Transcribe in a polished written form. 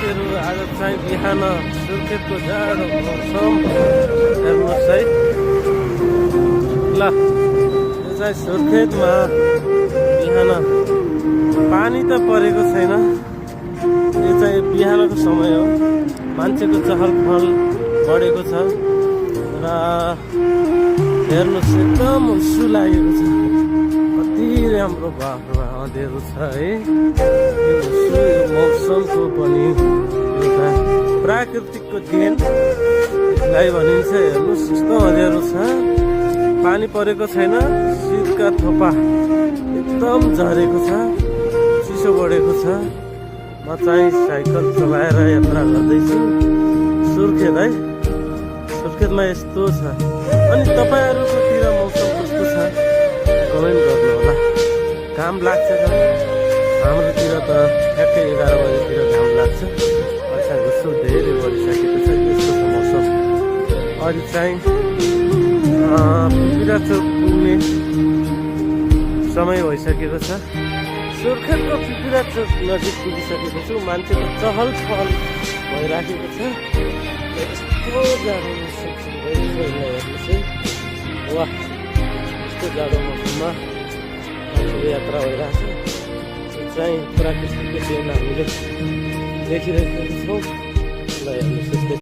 साथीहरू आज चाहिँ बिहान सुर्खेतको जाडो मौसम हेर्नुहोस् है। ल यो चाहिँ सुर्खेतमा बिहान पानी त परेको छैन, यो चाहिँ बिहानको समय हो, मान्छेको चहल पहल बढेको छ र हेर्नुहोस् एकदम हुस्सु लागेको छ, कति राम्रो बाख्रा अँध्यारो छ है। यो हुस्सु यो मौसमको पनि एउटा प्राकृतिकको देनलाई भनिन्छ। हेर्नुहोस् यस्तो अँध्यारो छ, पानी परेको छैन, शीतका थोपा एकदम झरेको छ, चिसो बढेको छ। म चाहिँ साइकल चलाएर यात्रा गर्दैछु सुर्खेत है। सुर्खेतमा यस्तो छ। अनि तपाईँहरूकोतिर मौसम कस्तो छ कमेन्ट गर्नु होला। घाम लाग्छ त? हाम्रोतिर त ठ्याक्कै 11 बजीतिर घाम लाग्छ। वर्षा गुस्सो धेरै बढिसकेको छ, यस्तो छ मौसम। अहिले चाहिँ पिपिराचोक पुग्ने समय भइसकेको छ। सुर्खेतको पिपिराचोक नजिक पुगिसकेको छु। मान्छेको चहल पहल भइराखेको छ। यस्तो जाडो मौसम छ, हेर्नुहोस् है। वाह, यस्तो जाडो मौसममा मान्छेको यात्रा भइरहेको छ। यो चाहिँ प्राकृतिक देन हामीले देखिरहेका छौँ। ल हेर्नुहोस्।